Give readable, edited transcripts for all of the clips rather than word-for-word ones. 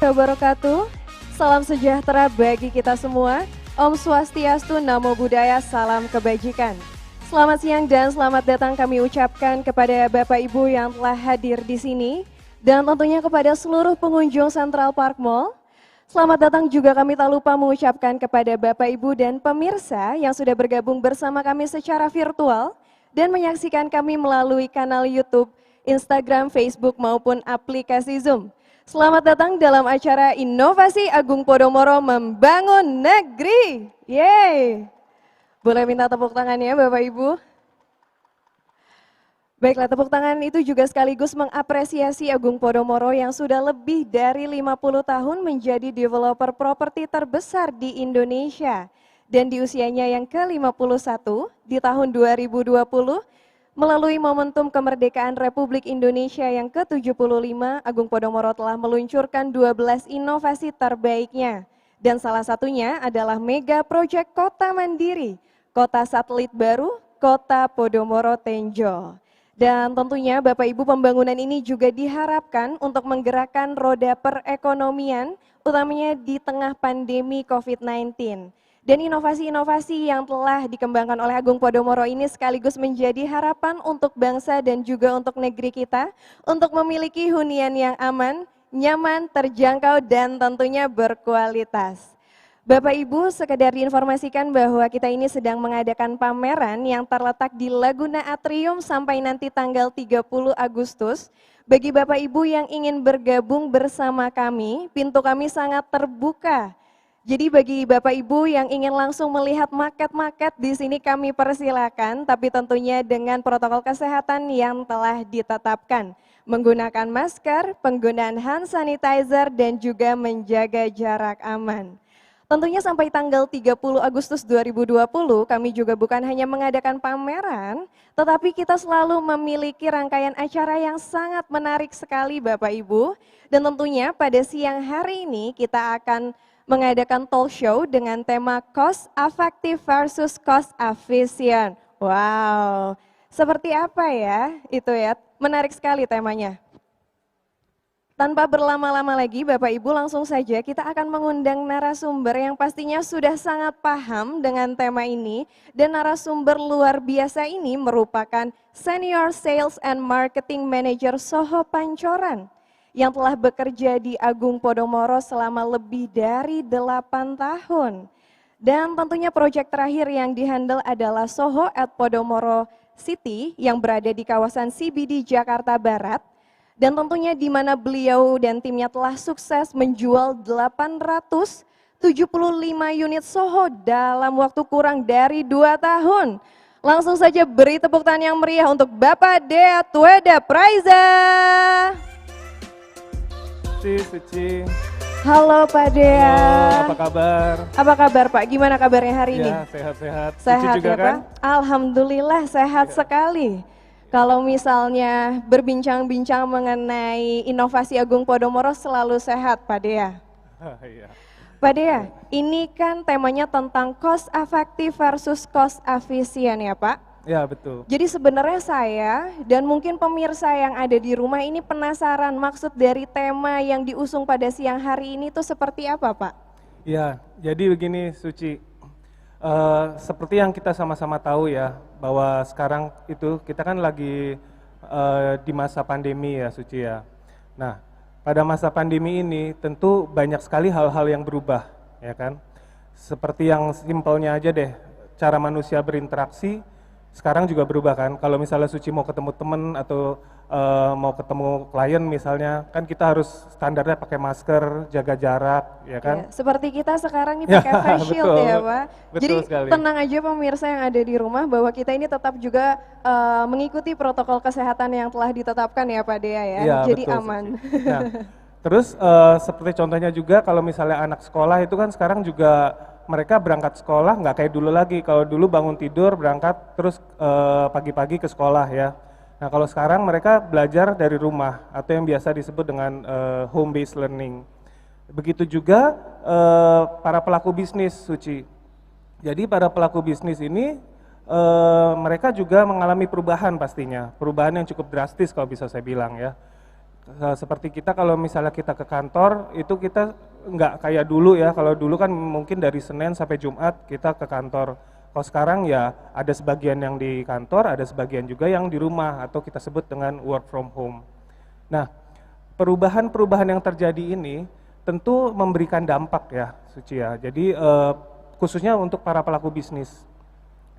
Wabarakatuh. Salam sejahtera bagi kita semua. Om Swastiastu, Namo Buddhaya, salam kebajikan. Selamat siang dan selamat datang kami ucapkan kepada Bapak Ibu yang telah hadir di sini dan tentunya kepada seluruh pengunjung Central Park Mall. Selamat datang juga kami tak lupa mengucapkan kepada Bapak Ibu dan pemirsa yang sudah bergabung bersama kami secara virtual dan menyaksikan kami melalui kanal YouTube, Instagram, Facebook maupun aplikasi Zoom. Selamat datang dalam acara Inovasi Agung Podomoro Membangun Negeri. Yeay. Boleh minta tepuk tangan ya Bapak Ibu. Baiklah, tepuk tangan itu juga sekaligus mengapresiasi Agung Podomoro yang sudah lebih dari 50 tahun menjadi developer properti terbesar di Indonesia. Dan di usianya yang ke-51 di tahun 2020, melalui momentum kemerdekaan Republik Indonesia yang ke-75, Agung Podomoro telah meluncurkan 12 inovasi terbaiknya. Dan salah satunya adalah mega proyek Kota Mandiri, Kota Satelit Baru, Kota Podomoro Tenjo. Dan tentunya Bapak Ibu pembangunan ini juga diharapkan untuk menggerakkan roda perekonomian, utamanya di tengah pandemi COVID-19. Dan inovasi-inovasi yang telah dikembangkan oleh Agung Podomoro ini sekaligus menjadi harapan untuk bangsa dan juga untuk negeri kita untuk memiliki hunian yang aman, nyaman, terjangkau, dan tentunya berkualitas. Bapak Ibu, sekedar diinformasikan bahwa kita ini sedang mengadakan pameran yang terletak di Laguna Atrium sampai nanti tanggal 30 Agustus. Bagi Bapak Ibu yang ingin bergabung bersama kami, pintu kami sangat terbuka. Jadi bagi Bapak Ibu yang ingin langsung melihat market-market di sini kami persilakan, tapi tentunya dengan protokol kesehatan yang telah ditetapkan. Menggunakan masker, penggunaan hand sanitizer, dan juga menjaga jarak aman. Tentunya sampai tanggal 30 Agustus 2020 kami juga bukan hanya mengadakan pameran, tetapi kita selalu memiliki rangkaian acara yang sangat menarik sekali Bapak Ibu. Dan tentunya pada siang hari ini kita akan mengadakan talk show dengan tema Cost Effective versus Cost Efficient. Wow, seperti apa ya itu ya, menarik sekali temanya. Tanpa berlama-lama lagi Bapak Ibu langsung saja kita akan mengundang narasumber yang pastinya sudah sangat paham dengan tema ini. Dan narasumber luar biasa ini merupakan Senior Sales and Marketing Manager Soho Pancoran yang telah bekerja di Agung Podomoro selama lebih dari 8 tahun. Dan tentunya proyek terakhir yang dihandle adalah Soho at Podomoro City yang berada di kawasan CBD Jakarta Barat. Dan tentunya di mana beliau dan timnya telah sukses menjual 875 unit Soho dalam waktu kurang dari 2 tahun. Langsung saja beri tepuk tangan yang meriah untuk Bapak Dea Tweda Praiza. Suci. Halo Pak Dea. Halo, apa kabar? Apa kabar Pak? Gimana kabarnya hari ini? Ya, sehat-sehat. Sehat juga ya kan? Pak? Alhamdulillah sehat sekali. Kalau misalnya berbincang-bincang mengenai inovasi Agung Podomoro selalu sehat Pak Dea. Iya. Pak Dea, ini kan temanya tentang cost effective versus cost efficient ya Pak? Ya, betul. Jadi sebenarnya saya dan mungkin pemirsa yang ada di rumah ini penasaran maksud dari tema yang diusung pada siang hari ini tuh seperti apa Pak? Ya, jadi begini Suci. Seperti yang kita sama-sama tahu ya, bahwa sekarang itu kita kan lagi di masa pandemi ya Suci ya. Nah, pada masa pandemi ini tentu banyak sekali hal-hal yang berubah ya kan. Seperti yang simpelnya aja deh, cara manusia berinteraksi sekarang juga berubah kan. Kalau misalnya Suci mau ketemu temen atau mau ketemu klien misalnya, kan kita harus standarnya pakai masker, jaga jarak, ya kan? Ya, seperti kita sekarang ini pakai face shield betul, ya Pak. betul Jadi sekali. tenang aja pemirsa yang ada di rumah bahwa kita ini tetap juga mengikuti protokol kesehatan yang telah ditetapkan ya Pak Dea ya. Iya, Jadi betul, aman. Nah, terus seperti contohnya juga kalau misalnya anak sekolah itu kan sekarang juga mereka berangkat sekolah nggak kayak dulu lagi. Kalau dulu bangun tidur berangkat terus pagi-pagi ke sekolah ya. Nah kalau sekarang mereka belajar dari rumah atau yang biasa disebut dengan home based learning. Begitu juga para pelaku bisnis Suci. Jadi para pelaku bisnis ini mereka juga mengalami perubahan pastinya, perubahan yang cukup drastis kalau bisa saya bilang ya. Seperti kita kalau misalnya kita ke kantor, itu kita nggak kayak dulu ya, kalau dulu kan mungkin dari Senin sampai Jumat kita ke kantor. Kalau sekarang ya ada sebagian yang di kantor, ada sebagian juga yang di rumah atau kita sebut dengan work from home. Nah, perubahan-perubahan yang terjadi ini tentu memberikan dampak ya, Suci ya. Jadi khususnya untuk para pelaku bisnis.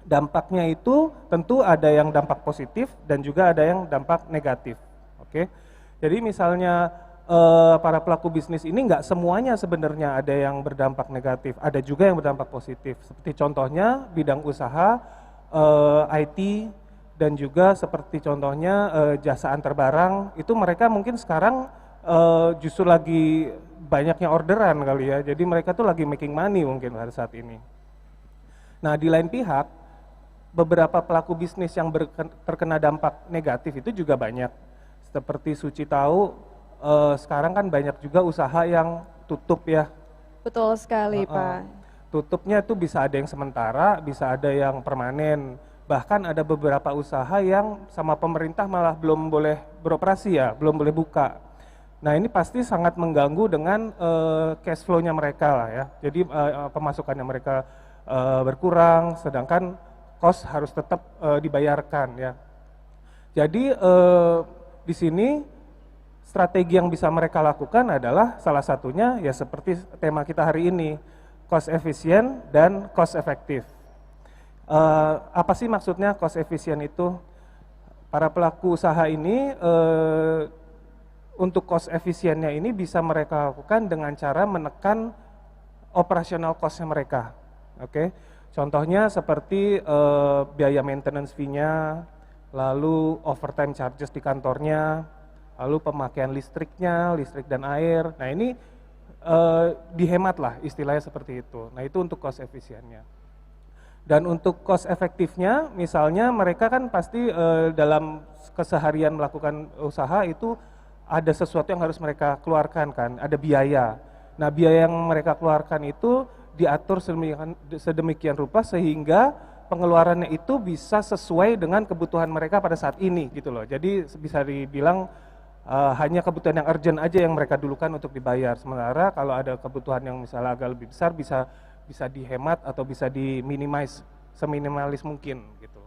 Dampaknya itu tentu ada yang dampak positif dan juga ada yang dampak negatif. Oke. Jadi misalnya para pelaku bisnis ini nggak semuanya sebenarnya ada yang berdampak negatif, ada juga yang berdampak positif. Seperti contohnya bidang usaha, IT, dan juga seperti contohnya jasa antar barang, itu mereka mungkin sekarang justru lagi banyaknya orderan kali ya, jadi mereka tuh lagi making money mungkin pada saat ini. Nah di lain pihak, beberapa pelaku bisnis yang terkena dampak negatif itu juga banyak. Seperti Suci tahu, sekarang kan banyak juga usaha yang tutup ya. Betul sekali, Pak. Tutupnya itu bisa ada yang sementara, bisa ada yang permanen. Bahkan ada beberapa usaha yang sama pemerintah malah belum boleh beroperasi ya, belum boleh buka. Nah ini pasti sangat mengganggu dengan cash flow-nya mereka lah ya. Jadi pemasukannya mereka berkurang, sedangkan cost harus tetap dibayarkan ya. Jadi di sini strategi yang bisa mereka lakukan adalah salah satunya ya seperti tema kita hari ini, cost efisien dan cost efektif. Apa sih maksudnya cost efisien itu? Para pelaku usaha ini untuk cost efisiennya ini bisa mereka lakukan dengan cara menekan operasional cost-nya mereka. Oke. Contohnya seperti biaya maintenance fee-nya, lalu overtime charges di kantornya, lalu pemakaian listriknya, listrik dan air. Nah ini dihemat lah istilahnya seperti itu. Nah itu untuk cost efisiennya. Dan untuk cost efektifnya, misalnya mereka kan pasti dalam keseharian melakukan usaha itu ada sesuatu yang harus mereka keluarkan kan, ada biaya. Nah biaya yang mereka keluarkan itu diatur sedemikian rupa sehingga pengeluarannya itu bisa sesuai dengan kebutuhan mereka pada saat ini gitu loh. Jadi bisa dibilang hanya kebutuhan yang urgent aja yang mereka dulukan untuk dibayar. Sementara kalau ada kebutuhan yang misalnya agak lebih besar bisa dihemat atau bisa diminimize seminimalis mungkin gitu.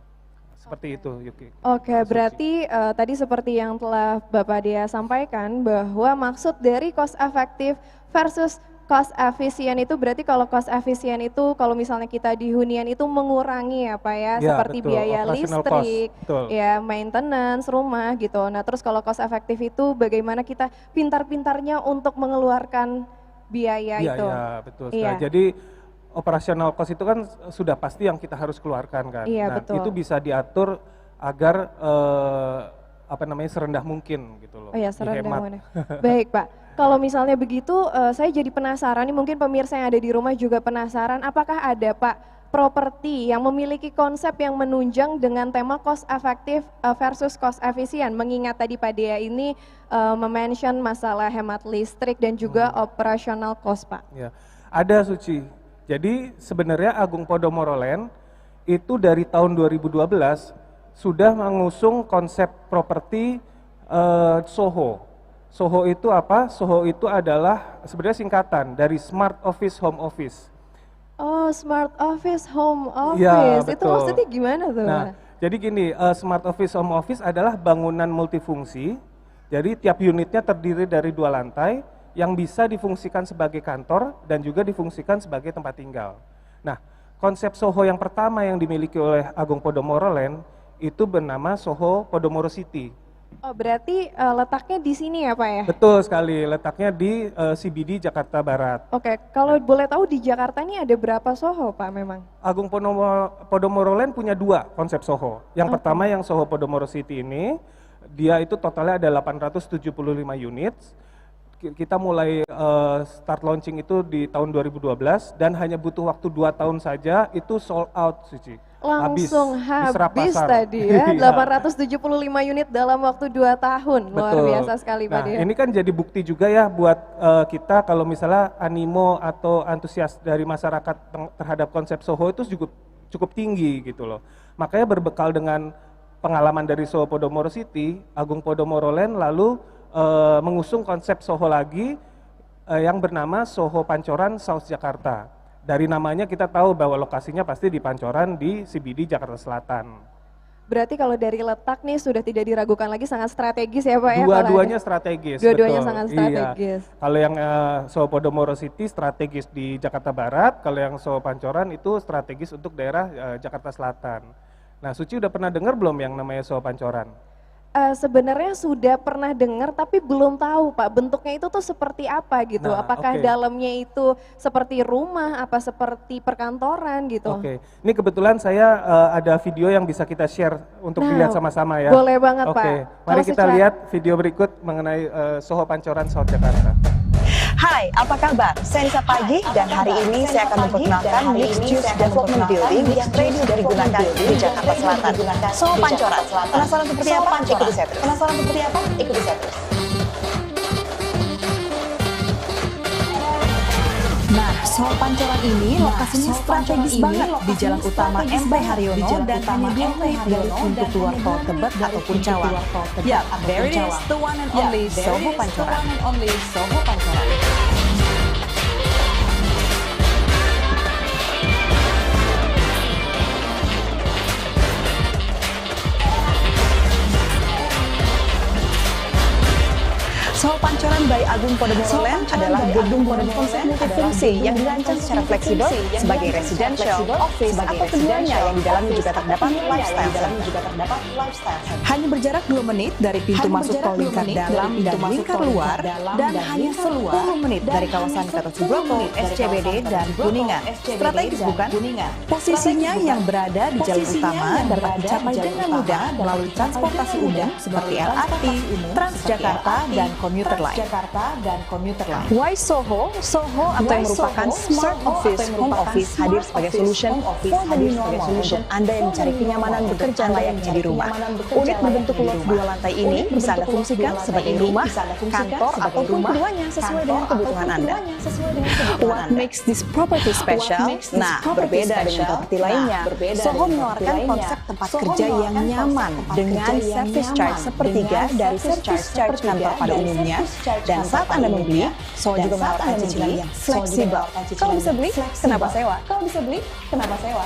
Seperti itu Yuki. Oke, berarti tadi seperti yang telah Bapak Dea sampaikan bahwa maksud dari cost efektif versus cost efisien itu berarti kalau cost efisien itu kalau misalnya kita di hunian itu mengurangi ya Pak ya, seperti betul. biaya listrik, cost, ya maintenance rumah gitu. Nah terus kalau cost efektif itu bagaimana kita pintar-pintarnya untuk mengeluarkan biaya itu. Iya betul sekali. Jadi operasional cost itu kan sudah pasti yang kita harus keluarkan kan. Iya, nah betul. itu bisa diatur agar serendah mungkin gitu loh. Oh ya serendah dihemat. mungkin. Baik Pak. Kalau misalnya begitu, saya jadi penasaran, nih mungkin pemirsa yang ada di rumah juga penasaran, apakah ada Pak properti yang memiliki konsep yang menunjang dengan tema cost efektif versus cost efisien, mengingat tadi Pak Dea ini memention masalah hemat listrik dan juga operational cost Pak. Ya, ada Suci. Jadi sebenarnya Agung Podomoro Land itu dari tahun 2012 sudah mengusung konsep properti SOHO. SOHO itu apa? SOHO itu adalah sebenarnya singkatan dari Smart Office Home Office. Oh, Smart Office Home Office, Ya, itu betul. maksudnya gimana tuh? Nah, jadi gini, Smart Office Home Office adalah bangunan multifungsi. Jadi tiap unitnya terdiri dari 2 lantai yang bisa difungsikan sebagai kantor dan juga difungsikan sebagai tempat tinggal. Nah, konsep SOHO yang pertama yang dimiliki oleh Agung Podomoro Land itu bernama SOHO Podomoro City. Oh berarti letaknya di sini ya Pak ya? Betul sekali, letaknya di CBD Jakarta Barat. Oke, kalau boleh tahu di Jakarta ini ada berapa SOHO Pak memang? Agung Podomoro Land punya 2 konsep SOHO. Yang pertama yang SOHO Podomoro City ini, dia itu totalnya ada 875 unit. Kita mulai start launching itu di tahun 2012 dan hanya butuh waktu 2 tahun saja itu sold out Suci. Langsung habis tadi ya, 875 unit dalam waktu 2 tahun, luar biasa sekali Pak Dea. Ini kan jadi bukti juga ya buat kita kalau misalnya animo atau antusias dari masyarakat terhadap konsep SOHO itu cukup tinggi gitu loh. Makanya berbekal dengan pengalaman dari SOHO Podomoro City, Agung Podomoro Land lalu mengusung konsep Soho lagi yang bernama Soho Pancoran South Jakarta. Dari namanya kita tahu bahwa lokasinya pasti di Pancoran di CBD Jakarta Selatan. Berarti kalau dari letak nih sudah tidak diragukan lagi, sangat strategis ya Pak ya? Dua-duanya strategis. Dua-duanya betul. sangat strategis. Iya. Kalau yang Soho Podomoro City strategis di Jakarta Barat, kalau yang Soho Pancoran itu strategis untuk daerah Jakarta Selatan. Nah, Suci udah pernah dengar belum yang namanya Soho Pancoran? Sebenarnya sudah pernah dengar tapi belum tahu Pak bentuknya itu tuh seperti apa gitu. Nah, Apakah dalamnya itu seperti rumah, apa seperti perkantoran gitu? Oke, ini kebetulan saya ada video yang bisa kita share untuk dilihat sama-sama ya. Boleh banget Pak. Oke, mari kita lihat video berikut mengenai Soho Pancoran South Jakarta. Hai, apa kabar? Saya Nisa Pagi dan hari ini saya akan memperkenalkan Mixed Use Development Building yang ready digunakan di Jakarta Selatan. Soho Pancoran. Penasaran seperti apa? Ikuti saya terus. Penasaran seperti apa? Ikuti saya terus. Nah, Soho Pancoran ini lokasinya strategis banget di Jalan Utama MP Haryono dan hanya 2 menit dari pintu keluar tol Tebet ataupun Cawang. Ya, there it is, the one and only Soho Pancoran. Soho Pancoran by Agung Podomoro Land adalah gedung berkonsep multifungsi yang dirancang secara fleksibel sebagai residential, office, atau keduanya yang di dalamnya juga terdapat lifestyle. Hanya berjarak 2 menit dari pintu masuk tol lingkar dalam dan lingkar luar, dan hanya 10 menit dari kawasan Gatot Subroto, SCBD, dan Kuningan. Strategis bukan? Posisinya yang berada di jalan utama dapat dicapai dengan mudah melalui transportasi umum seperti LRT, Transjakarta, dan komuter lain. Why Soho? Soho atau yang merupakan smart office, home office hadir sebagai solution for the new normal untuk Anda yang mencari kenyamanan bekerja layaknya di rumah. Unit berbentuk luas 2 lantai ini bisa Anda fungsikan sebagai rumah, kantor, ataupun keduanya sesuai dengan kebutuhan Anda. What makes this property special? Nah, berbeda dengan properti lainnya. Soho menawarkan konsep tempat kerja yang nyaman dengan service charge sepertiga dari service charge kantor pada umumnya, dan saat Anda membeli, Soho juga menawarkan cicilan yang fleksibel. Kalau bisa beli, kenapa sewa?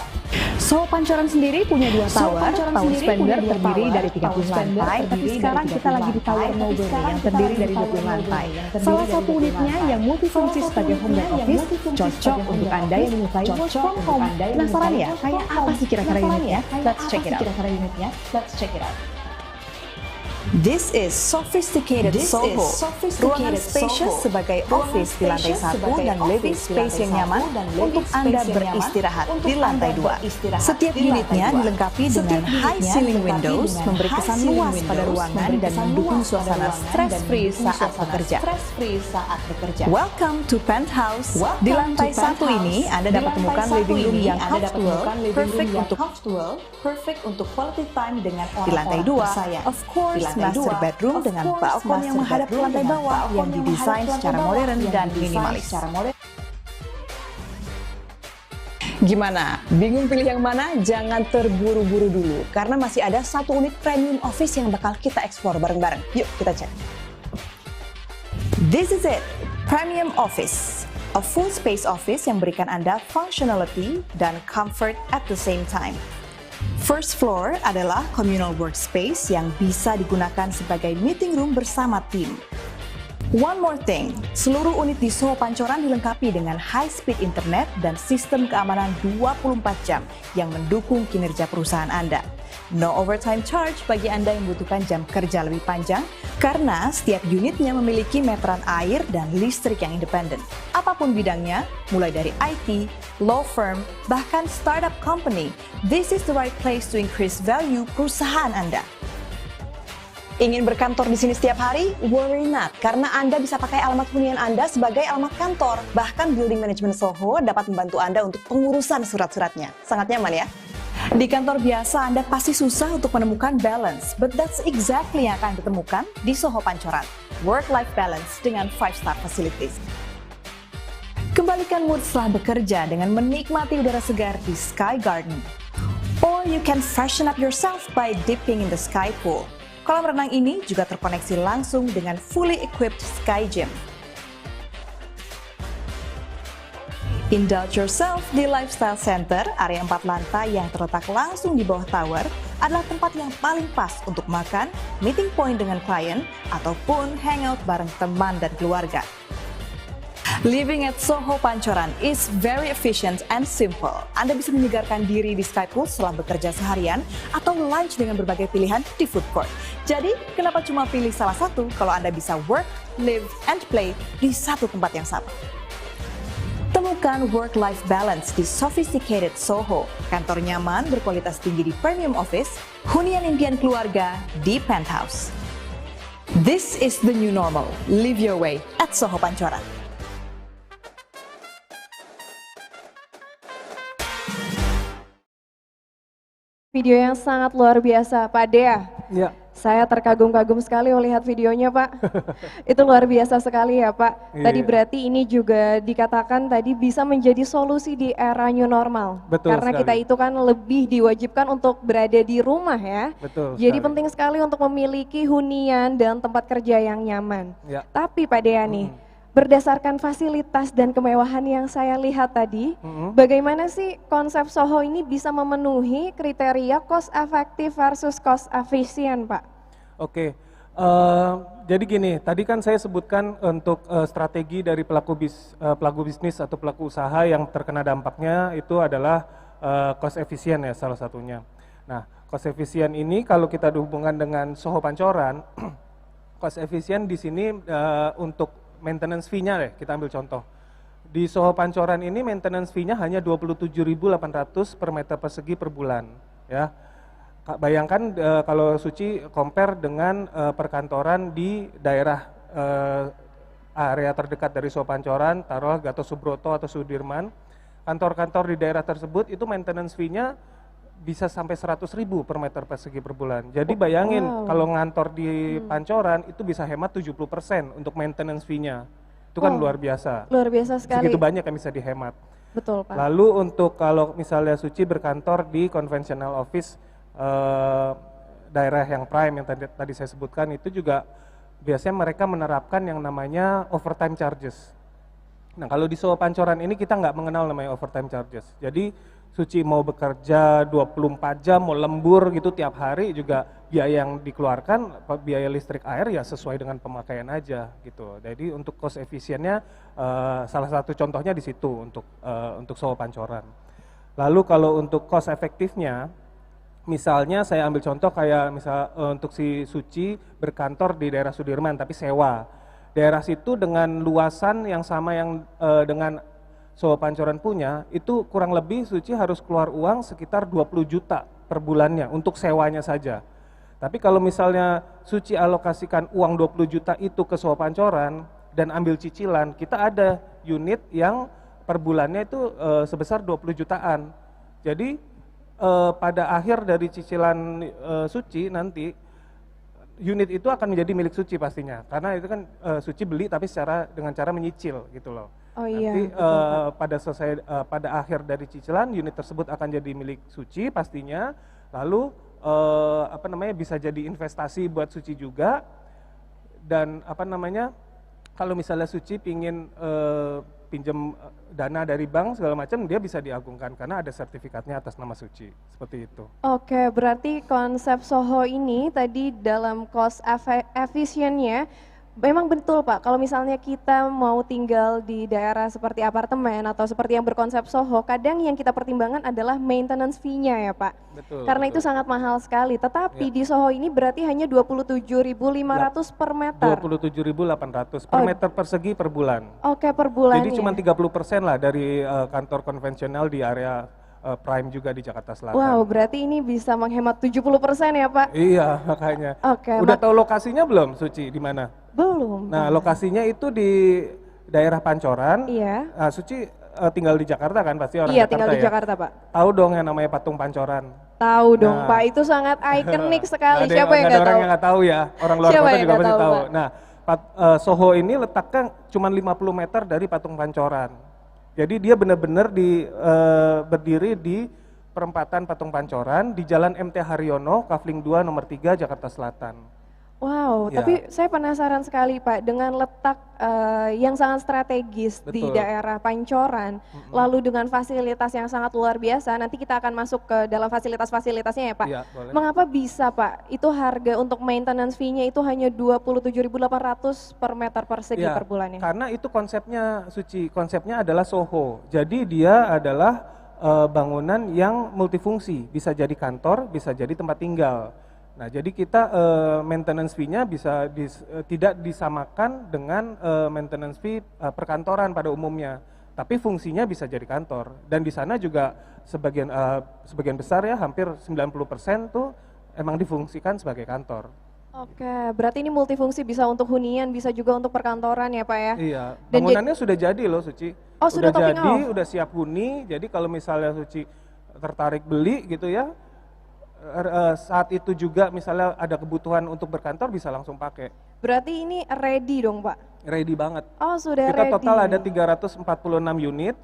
Soho Pancoran sendiri punya 2 tower. Tower Splendor terdiri dari 30 lantai, tapi sekarang kita lagi di Tower Noble yang terdiri dari 20 lantai. Salah satu unitnya yang multifungsi sebagai home dan office, cocok untuk Anda yang menyukai work from home. Penasaran ya? Kayak apa sih kira-kira unitnya? Let's check it out. This is sophisticated Soho. Ruangan spacious sebagai office di lantai 1 dan living space yang nyaman untuk Anda beristirahat di lantai 2. Setiap unitnya dilengkapi dengan high ceiling windows, memberi kesan luas pada ruangan dan mendukung suasana stress-free saat bekerja. Welcome to Penthouse. Di lantai 1 ini Anda dapat temukan living room yang comfortable, perfect untuk quality time dengan orang. Di lantai 2, of course, master bedroom dengan balkon yang menghadap ke lantai bawah yang didesain secara modern dan minimalis. Gimana? Bingung pilih yang mana? Jangan terburu-buru dulu, karena masih ada 1 unit premium office yang bakal kita explore bareng-bareng. Yuk kita cek. This is it, Premium Office. A full space office yang berikan Anda functionality dan comfort at the same time. First floor adalah communal workspace yang bisa digunakan sebagai meeting room bersama tim. One more thing, seluruh unit di Soho Pancoran dilengkapi dengan high-speed internet dan sistem keamanan 24 jam yang mendukung kinerja perusahaan Anda. No overtime charge bagi Anda yang membutuhkan jam kerja lebih panjang, karena setiap unitnya memiliki meteran air dan listrik yang independen. Apapun bidangnya, mulai dari IT, law firm, bahkan startup company, this is the right place to increase value perusahaan Anda. Ingin berkantor di sini setiap hari? Worry not, karena Anda bisa pakai alamat hunian Anda sebagai alamat kantor. Bahkan Building Management Soho dapat membantu Anda untuk pengurusan surat-suratnya. Sangat nyaman ya? Di kantor biasa Anda pasti susah untuk menemukan balance, but that's exactly yang akan ditemukan di Soho Pancoran. Work-life balance dengan 5-star facilities. Kembalikan mood setelah bekerja dengan menikmati udara segar di Sky Garden. Or you can freshen up yourself by dipping in the Sky Pool. Kolam renang ini juga terkoneksi langsung dengan fully equipped Sky Gym. Indulge yourself di Lifestyle Center, area 4 lantai yang terletak langsung di bawah tower, adalah tempat yang paling pas untuk makan, meeting point dengan klien, ataupun hangout bareng teman dan keluarga. Living at Soho Pancoran is very efficient and simple. Anda bisa menyegarkan diri di Sky Pool setelah bekerja seharian atau lunch dengan berbagai pilihan di food court. Jadi, kenapa cuma pilih salah satu kalau Anda bisa work, live, and play di satu tempat yang sama? Temukan work-life balance di Sophisticated Soho, kantor nyaman berkualitas tinggi di premium office, hunian impian keluarga di penthouse. This is the new normal. Live your way at Soho Pancoran. Video yang sangat luar biasa, Pak Dea. Ya. Saya terkagum-kagum sekali melihat videonya, Pak. Itu luar biasa sekali ya, Pak. Tadi Iya. berarti ini juga dikatakan tadi bisa menjadi solusi di era new normal. Betul Karena sekali. kita itu kan lebih diwajibkan untuk berada di rumah ya. Betul Jadi sekali. penting sekali untuk memiliki hunian dan tempat kerja yang nyaman. Ya. Tapi Pak Dea nih, berdasarkan fasilitas dan kemewahan yang saya lihat tadi, Mm-mm. bagaimana sih konsep Soho ini bisa memenuhi kriteria cost efektif versus cost efisien, Pak? Oke, jadi gini, tadi kan saya sebutkan untuk strategi dari pelaku bisnis atau pelaku usaha yang terkena dampaknya itu adalah cost efisien ya salah satunya. Nah, cost efisien ini kalau kita dihubungkan dengan Soho Pancoran, cost efisien di sini untuk maintenance fee-nya deh, kita ambil contoh. Di Soho Pancoran ini maintenance fee-nya hanya 27.800 per meter persegi per bulan, ya. Bayangkan kalau Suci compare dengan perkantoran di daerah area terdekat dari Soho Pancoran, taruhlah Gatot Subroto atau Sudirman, kantor-kantor di daerah tersebut itu maintenance fee-nya bisa sampai 100.000 per meter persegi per bulan. Jadi bayangin kalau ngantor di Pancoran itu bisa hemat 70% untuk maintenance fee-nya. Itu kan luar biasa. Luar biasa sekali. Segitu banyak yang bisa dihemat. Betul, Pak. Lalu untuk kalau misalnya Suci berkantor di conventional office daerah yang prime yang tadi saya sebutkan, itu juga biasanya mereka menerapkan yang namanya overtime charges. Nah, kalau di Soho Pancoran ini kita nggak mengenal namanya overtime charges. Jadi Suci mau bekerja 24 jam, mau lembur gitu tiap hari juga biaya yang dikeluarkan, biaya listrik air ya sesuai dengan pemakaian aja gitu. Jadi untuk cost efisiennya salah satu contohnya di situ untuk Soho Pancoran. Lalu kalau untuk cost efektifnya, misalnya saya ambil contoh kayak untuk si Suci berkantor di daerah Sudirman tapi sewa. Daerah situ dengan luasan yang sama yang dengan Soho Pancoran punya, itu kurang lebih Suci harus keluar uang sekitar 20 juta per bulannya untuk sewanya saja. Tapi kalau misalnya Suci alokasikan uang 20 juta itu ke Soho Pancoran dan ambil cicilan, kita ada unit yang per bulannya itu sebesar 20 jutaan. Jadi pada akhir dari cicilan Suci nanti unit itu akan menjadi milik Suci pastinya, karena itu kan Suci beli tapi dengan cara menyicil gitu loh. Oh iya. Nanti betul, Pak. pada akhir dari cicilan unit tersebut akan jadi milik Suci pastinya, lalu bisa jadi investasi buat Suci juga, dan kalau misalnya Suci pingin pinjam dana dari bank segala macam, dia bisa diagungkan karena ada sertifikatnya atas nama Suci, seperti itu. Oke, berarti konsep Soho ini tadi dalam cost efisiennya memang betul, Pak. Kalau misalnya kita mau tinggal di daerah seperti apartemen atau seperti yang berkonsep Soho, kadang yang kita pertimbangkan adalah maintenance fee-nya ya, Pak. Betul. Karena itu sangat mahal sekali. Tetapi di Soho ini berarti hanya 27.500 per meter. 27.800 per meter persegi per bulan. Oke, per bulan. Jadi cuma 30% lah dari kantor konvensional di area prime juga di Jakarta Selatan. Wow, berarti ini bisa menghemat 70% ya, Pak? Iya, makanya. Oke. Udah tahu lokasinya belum, Suci, di mana? Belum. Nah, Pak. lokasinya itu di daerah Pancoran. Iya. Nah, Suci tinggal di Jakarta kan, pasti orang Iya, Jakarta tinggal di ya? Jakarta, Pak. Tahu dong yang namanya Patung Pancoran. Tahu dong, Nah. Pak. Itu sangat ikonik sekali. Siapa yang nggak nggak ada orang tahu? yang nggak tahu ya. Orang luar Siapa kota yang juga nggak pasti tahu, tahu. Pak? Nah, Soho ini letaknya cuma 50 meter dari Patung Pancoran. Jadi dia benar-benar berdiri di perempatan Patung Pancoran di Jalan MT Haryono, Kafling 2 nomor 3 Jakarta Selatan. Wow, Ya. tapi saya penasaran sekali Pak dengan letak yang sangat strategis di Betul. daerah Pancoran, lalu dengan fasilitas yang sangat luar biasa, nanti kita akan masuk ke dalam fasilitas-fasilitasnya ya Pak. Iya, boleh. Mengapa bisa Pak, itu harga untuk maintenance fee-nya itu hanya 27.800 per meter persegi Ya, per bulannya? karena itu konsepnya Suci, konsepnya adalah Soho. Jadi dia adalah bangunan yang multifungsi, bisa jadi kantor, bisa jadi tempat tinggal. Nah, jadi kita maintenance fee-nya bisa tidak disamakan dengan maintenance fee perkantoran pada umumnya, tapi fungsinya bisa jadi kantor. Dan di sana juga sebagian besar ya, hampir 90% tuh emang difungsikan sebagai kantor. Oke, berarti ini multifungsi, bisa untuk hunian, bisa juga untuk perkantoran ya Pak ya? Iya, Dan bangunannya sudah jadi loh Suci. Oh, sudah topping jadi, off? udah siap huni. Jadi kalau misalnya Suci tertarik beli gitu ya, saat itu juga misalnya ada kebutuhan untuk berkantor bisa langsung pakai. Berarti ini ready dong Pak? Ready banget. Oh sudah Kita ready. total ada 346 unit,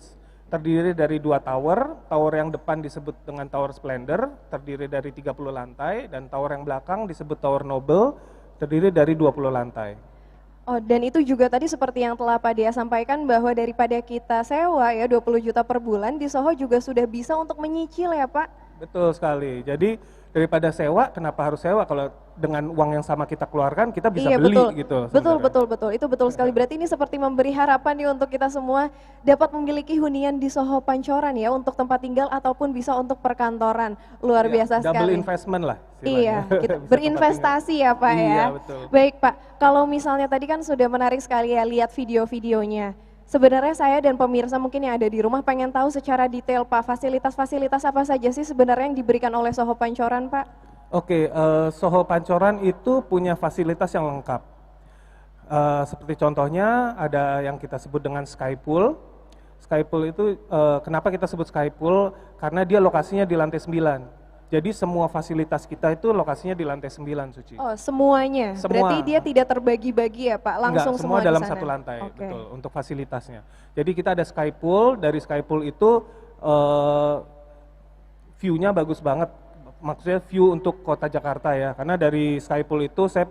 terdiri dari 2 tower. Tower yang depan disebut dengan Tower Splendor, terdiri dari 30 lantai, dan tower yang belakang disebut Tower Noble, terdiri dari 20 lantai. Oh, dan itu juga tadi seperti yang telah Pak Dia sampaikan bahwa daripada kita sewa ya 20 juta per bulan, di Soho juga sudah bisa untuk menyicil ya Pak? Betul sekali. Jadi daripada sewa, kenapa harus sewa? Kalau dengan uang yang sama kita keluarkan, kita bisa Iya, beli betul. gitu. Betul, sebenarnya. betul. Itu betul sekali. Berarti ini seperti memberi harapan nih untuk kita semua dapat memiliki hunian di Soho Pancoran ya untuk tempat tinggal ataupun bisa untuk perkantoran. Luar Iya, biasa double sekali. investment lah. Iya, istilahnya. kita Bisa berinvestasi ya Pak Iya, ya. betul. Baik Pak, kalau misalnya tadi kan sudah menarik sekali ya lihat video-videonya. Sebenarnya saya dan pemirsa mungkin yang ada di rumah pengen tahu secara detail Pak, fasilitas-fasilitas apa saja sih sebenarnya yang diberikan oleh Soho Pancoran Pak? Oke, Soho Pancoran itu punya fasilitas yang lengkap. Seperti contohnya ada yang kita sebut dengan Sky Pool. Sky Pool itu kenapa kita sebut Sky Pool? Karena dia lokasinya di lantai 9. Jadi semua fasilitas kita itu lokasinya di lantai 9, Suci. Oh, semuanya. Semua. Berarti dia tidak terbagi-bagi ya Pak, langsung Enggak, semua semua dalam di sana. satu lantai, Oke. betul, untuk fasilitasnya. Jadi kita ada Sky Pool, dari Sky Pool itu view-nya bagus banget. Maksudnya view untuk kota Jakarta ya, karena dari Sky Pool itu saya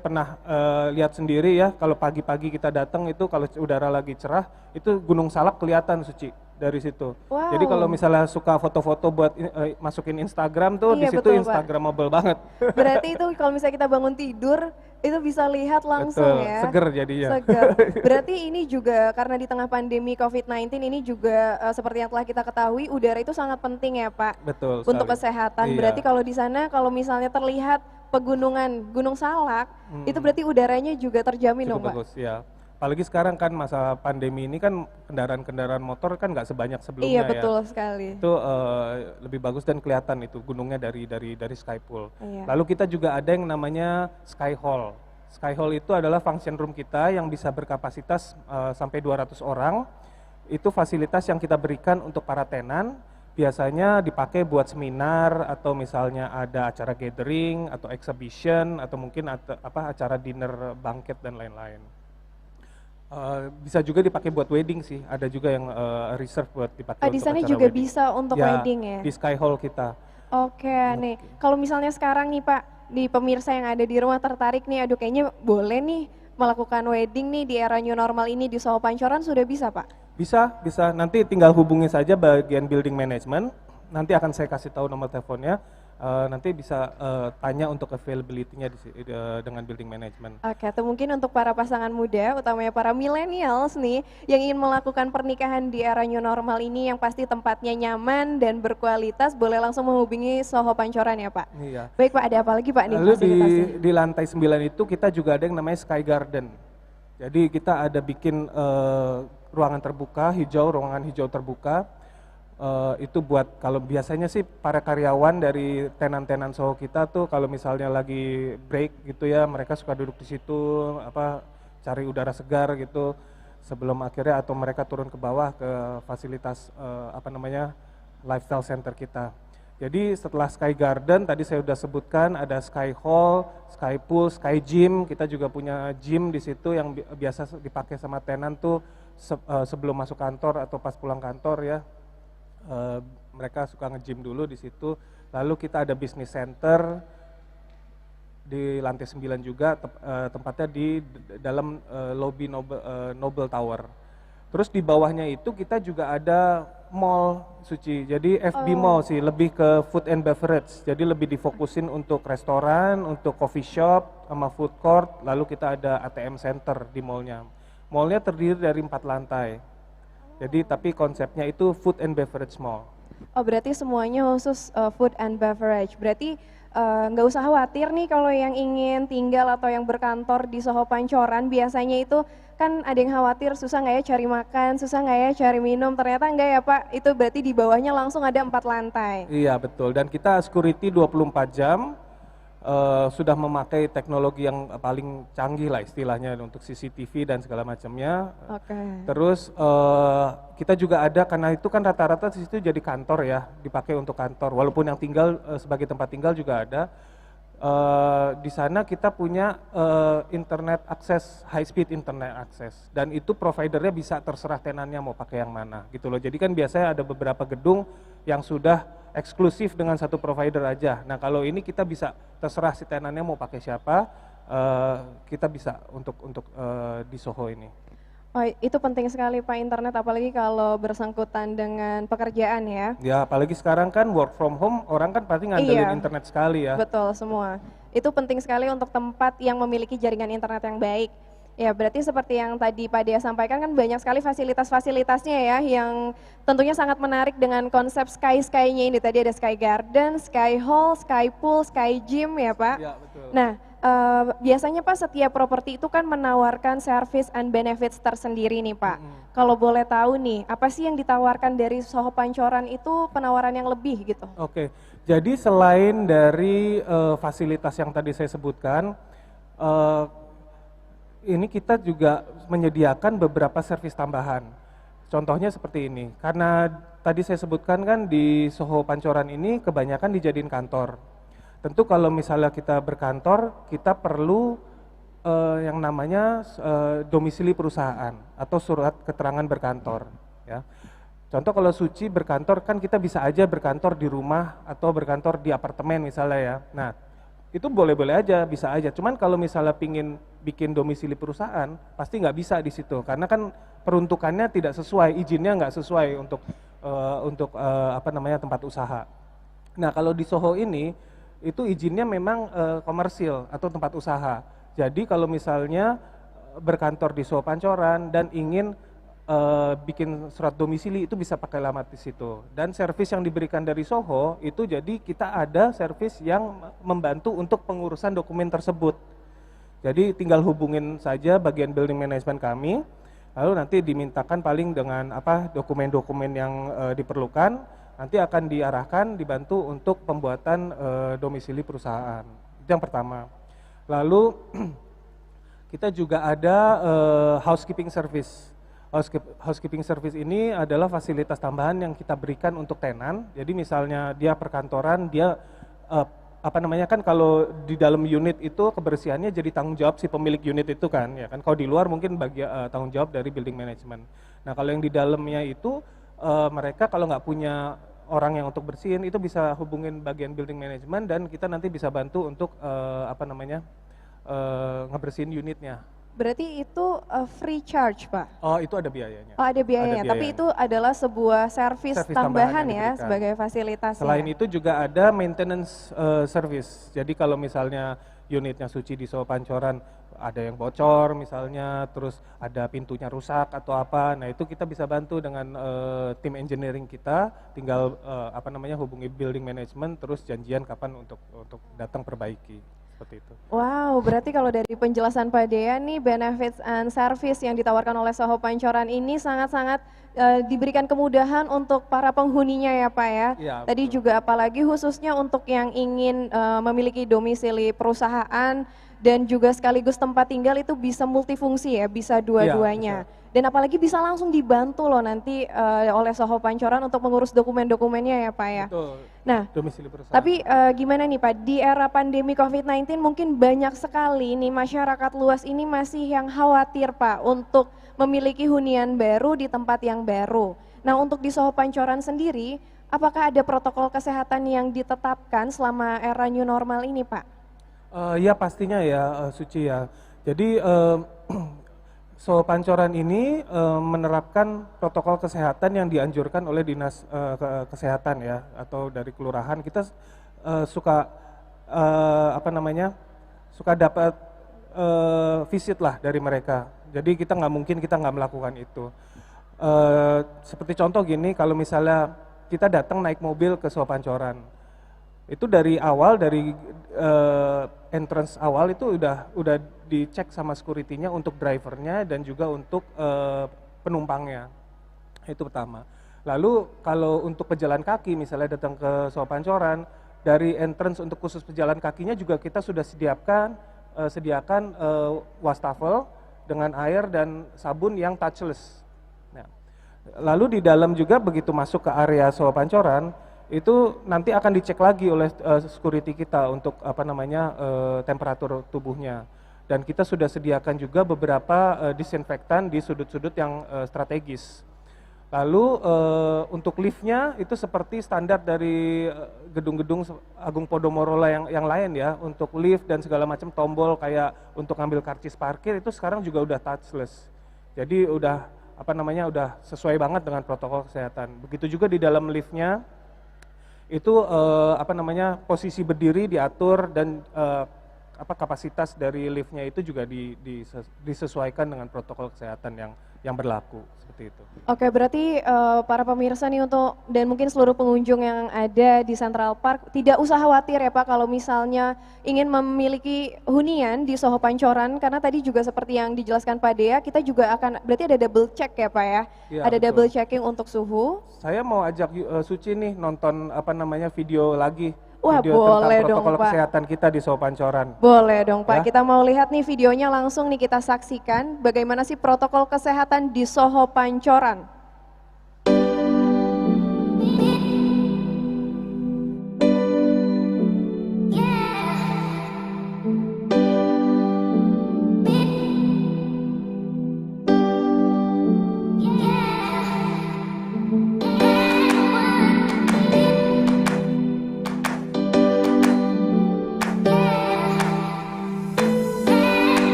pernah lihat sendiri ya, kalau pagi-pagi kita datang itu kalau udara lagi cerah, itu Gunung Salak kelihatan Suci dari situ. Wow. Jadi kalau misalnya suka foto-foto buat masukin Instagram tuh, Iya, di situ betul, Pak. Instagramable banget. Berarti itu kalau misalnya kita bangun tidur, itu bisa lihat langsung Betul, ya. seger jadinya. Seger. Berarti ini juga karena di tengah pandemi COVID-19 ini juga seperti yang telah kita ketahui, udara itu sangat penting ya Pak. Betul Untuk sekali. kesehatan. Iya. Berarti kalau di sana kalau misalnya terlihat pegunungan Gunung Salak, itu berarti udaranya juga terjamin dong Cukup Pak. bagus ya. Apalagi sekarang kan masa pandemi ini kan kendaraan-kendaraan motor kan nggak sebanyak sebelumnya Iya ya. betul sekali. Itu lebih bagus dan kelihatan itu gunungnya dari Sky Pool. Iya. Lalu kita juga ada yang namanya Sky Hall. Sky Hall itu adalah function room kita yang bisa berkapasitas sampai 200 orang. Itu fasilitas yang kita berikan untuk para tenan. Biasanya dipakai buat seminar atau misalnya ada acara gathering atau exhibition atau mungkin acara dinner banquet dan lain-lain. Bisa juga dipakai buat wedding sih, ada juga yang reserve buat dipakai Di untuk sana acara juga wedding. bisa untuk wedding ya? Di Sky Hall kita. Oke nih, kalau misalnya sekarang nih Pak, di pemirsa yang ada di rumah tertarik nih, aduh kayaknya boleh nih melakukan wedding nih di era new normal ini di Soho Pancoran, sudah bisa Pak? Bisa, nanti tinggal hubungi saja bagian building management, nanti akan saya kasih tahu nomor teleponnya, nanti bisa tanya untuk availability-nya dengan building management. Oke, atau mungkin untuk para pasangan muda, utamanya para millennials nih, yang ingin melakukan pernikahan di era new normal ini yang pasti tempatnya nyaman dan berkualitas, boleh langsung menghubungi Soho Pancoran ya Pak? Iya. Baik Pak, ada apa lagi Pak nih Lalu fasilitasnya? di lantai 9 itu kita juga ada yang namanya Sky Garden. Jadi kita ada bikin ruangan hijau terbuka. Itu buat kalau biasanya sih para karyawan dari tenan-tenan Soho kita tuh kalau misalnya lagi break gitu ya, mereka suka duduk di situ cari udara segar gitu sebelum akhirnya atau mereka turun ke bawah ke fasilitas lifestyle center kita. Jadi setelah Sky Garden tadi saya sudah sebutkan ada Sky Hall, Sky Pool, Sky Gym, kita juga punya gym di situ yang biasa dipakai sama tenan tuh sebelum masuk kantor atau pas pulang kantor ya. Eh, Mereka suka nge-gym dulu di situ. Lalu kita ada business center di lantai 9 juga, tempatnya di dalam lobby Noble Tower. Terus di bawahnya itu kita juga ada mall, Suci. Jadi FB Mall sih, lebih ke food and beverage. Jadi lebih difokusin untuk restoran, untuk coffee shop, sama food court. Lalu kita ada ATM center di mallnya. Mallnya terdiri dari 4 lantai. Jadi tapi konsepnya itu food and beverage mall. Oh berarti semuanya khusus food and beverage. Berarti nggak usah khawatir nih kalau yang ingin tinggal atau yang berkantor di Soho Pancoran, biasanya itu kan ada yang khawatir susah nggak ya cari makan, susah nggak ya cari minum, ternyata enggak ya Pak, itu berarti di bawahnya langsung ada 4 lantai. Iya betul, dan kita security 24 jam, sudah memakai teknologi yang paling canggih lah istilahnya untuk CCTV dan segala macamnya. Oke. Terus kita juga ada, karena itu kan rata-rata di situ jadi kantor ya, dipakai untuk kantor. Walaupun yang tinggal sebagai tempat tinggal juga ada. Di sana kita punya internet akses, high speed internet akses, dan itu providernya bisa terserah tenannya mau pakai yang mana gitu loh. Jadi kan biasanya ada beberapa gedung yang sudah eksklusif dengan satu provider aja. Nah kalau ini kita bisa terserah si tenannya mau pakai siapa, kita bisa untuk di Soho ini. Oh, itu penting sekali Pak, internet, apalagi kalau bersangkutan dengan pekerjaan ya. Ya apalagi sekarang kan work from home, orang kan pasti ngandelin internet sekali ya. Betul semua. Itu penting sekali untuk tempat yang memiliki jaringan internet yang baik. Ya berarti seperti yang tadi Pak Dea sampaikan kan banyak sekali fasilitas-fasilitasnya ya, yang tentunya sangat menarik dengan konsep Sky-Sky-nya ini. Tadi ada Sky Garden, Sky Hall, Sky Pool, Sky Gym ya Pak. Ya, betul. Nah biasanya Pak setiap properti itu kan menawarkan service and benefits tersendiri nih Pak. Kalau boleh tahu nih, apa sih yang ditawarkan dari Soho Pancoran itu penawaran yang lebih gitu? Oke, jadi selain dari fasilitas yang tadi saya sebutkan, ini kita juga menyediakan beberapa servis tambahan. Contohnya seperti ini, karena tadi saya sebutkan kan di Soho Pancoran ini kebanyakan dijadiin kantor. Tentu kalau misalnya kita berkantor, kita perlu yang namanya domisili perusahaan atau surat keterangan berkantor. Ya. Contoh kalau Suci berkantor kan kita bisa aja berkantor di rumah atau berkantor di apartemen misalnya ya. Nah itu boleh-boleh aja, bisa aja. Cuman kalau misalnya pingin bikin domisili perusahaan, pasti nggak bisa di situ, karena kan peruntukannya tidak sesuai, izinnya nggak sesuai untuk apa namanya tempat usaha. Nah kalau di Soho ini itu izinnya memang komersil atau tempat usaha. Jadi kalau misalnya berkantor di Soho Pancoran dan ingin bikin surat domisili, itu bisa pakai alamat di situ. Dan servis yang diberikan dari Soho itu, jadi kita ada servis yang membantu untuk pengurusan dokumen tersebut. Jadi tinggal hubungin saja bagian building management kami, lalu nanti dimintakan paling dengan apa dokumen-dokumen yang diperlukan, nanti akan diarahkan, dibantu untuk pembuatan domisili perusahaan. Itu yang pertama. Lalu kita juga ada housekeeping service. Housekeeping service ini adalah fasilitas tambahan yang kita berikan untuk tenan. Jadi misalnya dia perkantoran, dia apa namanya kan kalau di dalam unit itu kebersihannya jadi tanggung jawab si pemilik unit itu kan, ya kan. Kalau di luar mungkin tanggung jawab dari building management. Nah kalau yang di dalamnya itu mereka kalau nggak punya orang yang untuk bersihin, itu bisa hubungin bagian building management dan kita nanti bisa bantu untuk apa namanya ngebersihin unitnya. Berarti itu free charge Pak? Oh itu ada biayanya. Oh ada biayanya, tapi itu adalah sebuah servis tambahan ya sebagai fasilitas. Selain itu juga ada maintenance service. Jadi kalau misalnya unitnya Suci di Soho Pancoran ada yang bocor misalnya, terus ada pintunya rusak atau apa, nah itu kita bisa bantu dengan tim engineering kita, tinggal apa namanya hubungi building management, terus janjian kapan untuk datang perbaiki. Seperti itu. Wow, berarti kalau dari penjelasan Pak Dea nih, benefits and service yang ditawarkan oleh Soho Pancoran ini sangat-sangat diberikan kemudahan untuk para penghuninya ya Pak ya. Ya Tadi betul. juga apalagi khususnya untuk yang ingin memiliki domisili perusahaan dan juga sekaligus tempat tinggal, itu bisa multifungsi ya, bisa dua-duanya. Ya, dan apalagi bisa langsung dibantu loh nanti oleh Soho Pancoran untuk mengurus dokumen-dokumennya ya Pak ya. Betul. Nah, domisili perusahaan. tapi gimana nih Pak, di era pandemi COVID-19 mungkin banyak sekali nih masyarakat luas ini masih yang khawatir Pak untuk memiliki hunian baru di tempat yang baru. Nah, untuk di Soho Pancoran sendiri, apakah ada protokol kesehatan yang ditetapkan selama era new normal ini, Pak? Ya pastinya ya, Suci ya. Jadi Soho Pancoran ini menerapkan protokol kesehatan yang dianjurkan oleh dinas kesehatan ya, atau dari kelurahan. Kita suka apa namanya, suka dapat visit lah dari mereka. Jadi kita nggak mungkin kita nggak melakukan itu. Seperti contoh gini, kalau misalnya kita datang naik mobil ke Soho Pancoran, itu dari awal, dari entrance awal itu udah dicek sama security-nya untuk drivernya dan juga untuk penumpangnya. Itu pertama. Lalu kalau untuk pejalan kaki misalnya datang ke Soho Pancoran, dari entrance untuk khusus pejalan kakinya juga kita sudah sediakan wastafel dengan air dan sabun yang touchless. Nah, lalu di dalam juga begitu masuk ke area Soho Pancoran, itu nanti akan dicek lagi oleh security kita untuk apa namanya temperatur tubuhnya. Dan kita sudah sediakan juga beberapa disinfektan di sudut-sudut yang strategis. Lalu untuk liftnya itu seperti standar dari gedung-gedung Agung Podomoro yang lain ya, untuk lift dan segala macam tombol kayak untuk ngambil karcis parkir itu sekarang juga udah touchless. Jadi udah apa namanya udah sesuai banget dengan protokol kesehatan. Begitu juga di dalam liftnya itu apa namanya posisi berdiri diatur dan kapasitas dari liftnya itu juga disesuaikan dengan protokol kesehatan yang berlaku seperti itu. Oke, berarti para pemirsa nih untuk dan mungkin seluruh pengunjung yang ada di Central Park tidak usah khawatir ya Pak kalau misalnya ingin memiliki hunian di Soho Pancoran, karena tadi juga seperti yang dijelaskan Pak Dea, kita juga akan berarti ada double check ya Pak ya, Ya ada betul. double checking untuk suhu. Saya mau ajak Suci nih nonton apa namanya video lagi. Wah, Video boleh tentang dong, protokol Pak. kesehatan kita di Soho Pancoran. Boleh dong Pak, Ya. kita mau lihat nih videonya langsung nih kita saksikan bagaimana sih protokol kesehatan di Soho Pancoran.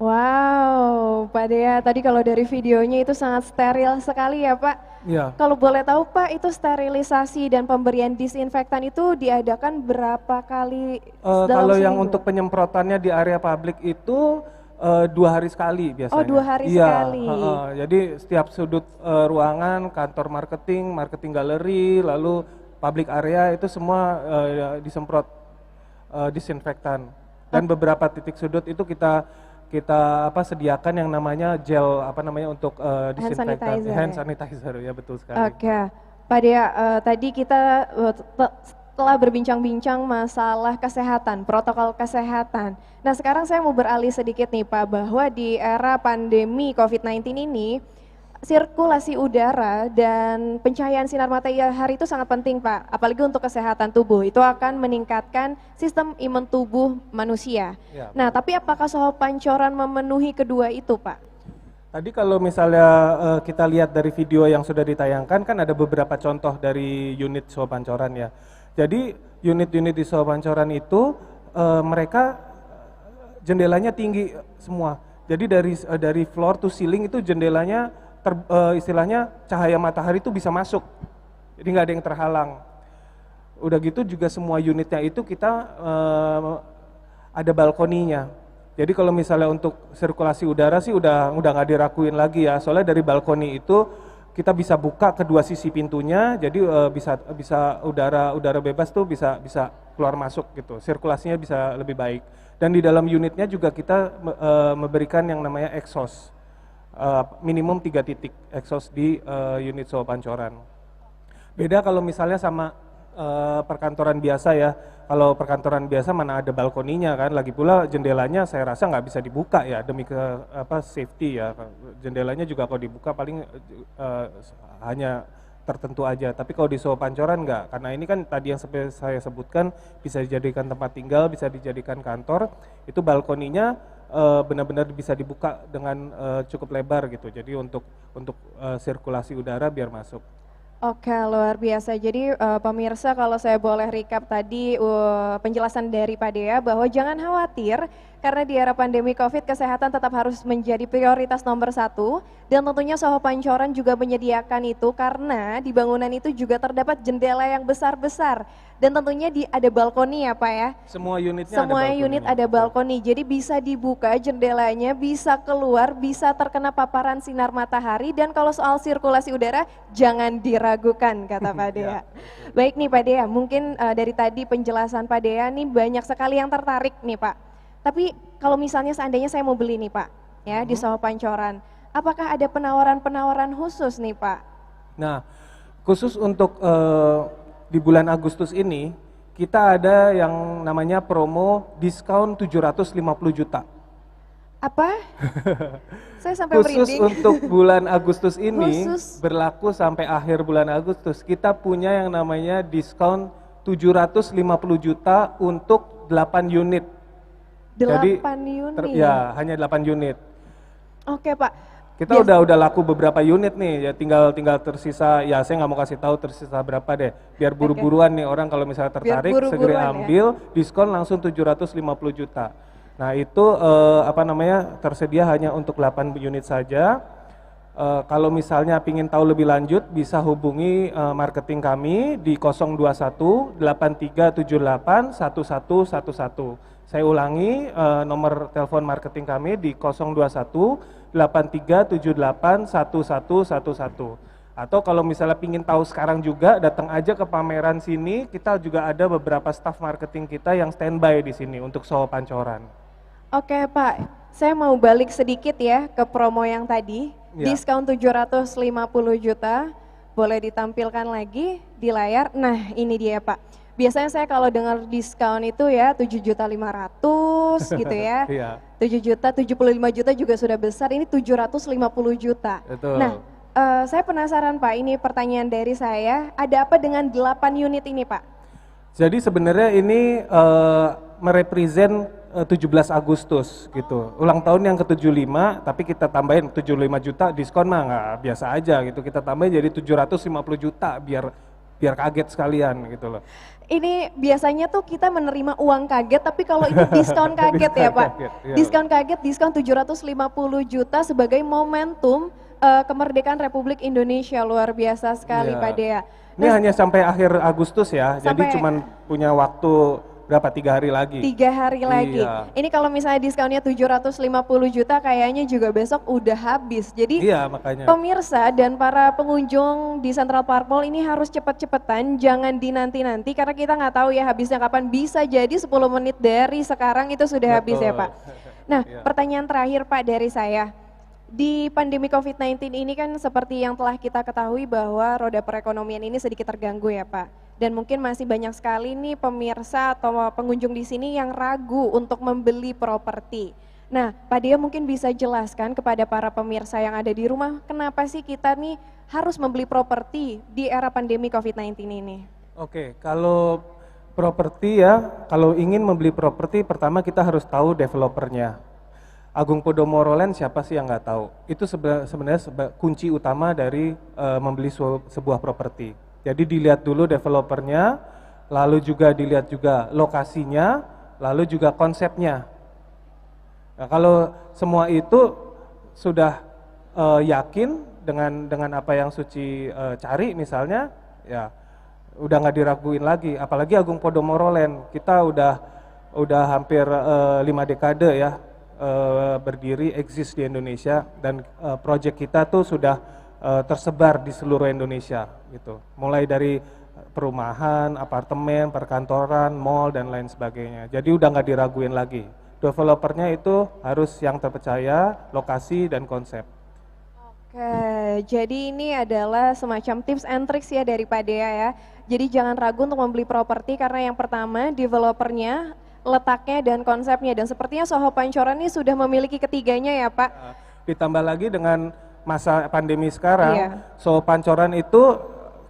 Wow, Pak Dea, tadi kalau dari videonya itu sangat steril sekali ya Pak. Iya. Kalau boleh tahu Pak, itu sterilisasi dan pemberian disinfektan itu diadakan berapa kali dalam Kalau yang seminggu? untuk penyemprotannya di area publik itu 2 hari sekali biasanya. Oh, 2 hari Iya, sekali. Jadi setiap sudut ruangan, kantor marketing galeri, lalu public area itu semua disemprot disinfektan. Dan beberapa titik sudut itu kita sediakan yang namanya gel untuk disinfektan, sanitizer. hand sanitizer ya betul sekali. Oke, Pak Dea, tadi kita telah berbincang-bincang masalah kesehatan, protokol kesehatan. Nah sekarang saya mau beralih sedikit nih Pak, bahwa di era pandemi COVID-19 ini, sirkulasi udara dan pencahayaan sinar matahari itu sangat penting Pak, apalagi untuk kesehatan tubuh. Itu akan meningkatkan sistem imun tubuh manusia. Ya. Nah tapi apakah Soho Pancoran memenuhi kedua itu Pak? Tadi kalau misalnya kita lihat dari video yang sudah ditayangkan kan ada beberapa contoh dari unit Soho Pancoran ya. Jadi unit-unit di Soho Pancoran itu mereka jendelanya tinggi semua. Jadi dari floor to ceiling itu jendelanya istilahnya cahaya matahari itu bisa masuk. Jadi nggak ada yang terhalang. Udah gitu juga semua unitnya itu kita ada balkoninya. Jadi kalau misalnya untuk sirkulasi udara sih udah nggak dirakuin lagi ya. Soalnya dari balkoni itu kita bisa buka kedua sisi pintunya, jadi bisa udara bebas tuh bisa keluar masuk gitu, sirkulasinya bisa lebih baik. Dan di dalam unitnya juga kita memberikan yang namanya exhaust, minimum 3 titik exhaust di unit Soho Pancoran. Beda kalau misalnya sama perkantoran biasa ya. Kalau perkantoran biasa mana ada balkoninya kan, lagi pula jendelanya saya rasa nggak bisa dibuka ya demi safety ya. Jendelanya juga kalau dibuka paling hanya tertentu aja. Tapi kalau di Soho Pancoran nggak, karena ini kan tadi yang saya sebutkan bisa dijadikan tempat tinggal, bisa dijadikan kantor. Itu balkoninya benar-benar bisa dibuka dengan cukup lebar gitu. Jadi untuk sirkulasi udara biar masuk. Oke, luar biasa. Jadi pemirsa, kalau saya boleh recap tadi penjelasan dari Pak Dea bahwa jangan khawatir karena di era pandemi COVID kesehatan tetap harus menjadi prioritas nomor 1 dan tentunya Soho Pancoran juga menyediakan itu karena di bangunan itu juga terdapat jendela yang besar-besar dan tentunya ada balkoni ya Pak ya. Semua unitnya Semua ada unit ada balkoni, jadi bisa dibuka jendelanya, bisa keluar, bisa terkena paparan sinar matahari dan kalau soal sirkulasi udara jangan diragukan kata Pak Dea. Baik nih Pak Dea, mungkin dari tadi penjelasan Pak Dea nih banyak sekali yang tertarik nih Pak. Tapi kalau misalnya seandainya saya mau beli nih Pak, ya di Soho Pancoran, apakah ada penawaran-penawaran khusus nih Pak? Nah, khusus untuk di bulan Agustus ini, kita ada yang namanya promo diskon 750 juta. Apa? Saya sampai Khusus merinding. untuk bulan Agustus ini, Khusus. berlaku sampai akhir bulan Agustus, kita punya yang namanya diskon 750 juta untuk 8 unit. 8 unit? Ya, hanya 8 unit. Oke Pak. Kita udah laku beberapa unit nih, ya tinggal tersisa, ya saya nggak mau kasih tahu tersisa berapa deh, biar buru-buruan nih orang kalau misalnya tertarik segera ambil, diskon langsung 750 juta. Nah itu tersedia hanya untuk 8 unit saja. Kalau misalnya ingin tahu lebih lanjut bisa hubungi marketing kami di 021 8378 1111. Saya ulangi nomor telepon marketing kami di 021 8378 1111. Atau kalau misalnya ingin tahu sekarang juga datang aja ke pameran sini, kita juga ada beberapa staff marketing kita yang standby di sini untuk Soho Pancoran. Oke Pak, saya mau balik sedikit ya ke promo yang tadi, diskon 750 juta, boleh ditampilkan lagi di layar. Nah ini dia Pak. Biasanya saya kalau dengar diskon itu ya 7.500.000 gitu ya. 7 juta, 75 juta juga sudah besar, ini 750 juta. Betul. Nah, saya penasaran Pak, ini pertanyaan dari saya, ada apa dengan 8 unit ini Pak? Jadi sebenarnya ini merepresent 17 Agustus gitu. Ulang tahun yang ke-75, tapi kita tambahin 75 juta diskon mah nggak biasa aja gitu. Kita tambahin jadi 750 juta biar kaget sekalian gitu loh. Ini biasanya tuh kita menerima uang kaget, tapi kalau ini diskon kaget ya Pak. Diskon kaget, diskon 750 juta sebagai momentum kemerdekaan Republik Indonesia, luar biasa sekali Pak Dea. Ini hanya sampai akhir Agustus ya, jadi cuman punya waktu berapa, 3 hari lagi. 3 hari lagi. Ini kalau misalnya diskonnya 750 juta kayaknya juga besok udah habis. Jadi makanya. Pemirsa dan para pengunjung di Central Park Mall ini harus cepet-cepetan, jangan dinanti-nanti karena kita nggak tahu ya habisnya kapan. Bisa jadi 10 menit dari sekarang itu sudah habis ya Pak. Nah pertanyaan terakhir Pak dari saya. Di pandemi COVID-19 ini kan seperti yang telah kita ketahui bahwa roda perekonomian ini sedikit terganggu ya Pak. Dan mungkin masih banyak sekali nih pemirsa atau pengunjung di sini yang ragu untuk membeli properti. Nah, Pak Dea mungkin bisa jelaskan kepada para pemirsa yang ada di rumah, kenapa sih kita nih harus membeli properti di era pandemi COVID-19 ini? Oke, kalau properti ya, kalau ingin membeli properti pertama kita harus tahu developernya. Agung Podomoro Land siapa sih yang nggak tahu? Itu sebenarnya kunci utama dari membeli sebuah properti. Jadi dilihat dulu developernya, lalu juga dilihat juga lokasinya, lalu juga konsepnya. Nah, kalau semua itu sudah yakin dengan apa yang Suci cari misalnya, ya udah nggak diraguin lagi. Apalagi Agung Podomoro Land, kita udah hampir 5 dekade ya berdiri, eksis di Indonesia, dan proyek kita tuh sudah tersebar di seluruh Indonesia gitu. Mulai dari perumahan, apartemen, perkantoran, mall dan lain sebagainya. Jadi udah nggak diraguin lagi. Developernya itu harus yang terpercaya, lokasi dan konsep. Oke, jadi ini adalah semacam tips and tricks ya dari Pak Dea ya. Jadi jangan ragu untuk membeli properti karena yang pertama developernya, letaknya dan konsepnya, dan sepertinya Soho Pancoran ini sudah memiliki ketiganya ya Pak. Ditambah lagi dengan masa pandemi sekarang, Iya. Soho Pancoran itu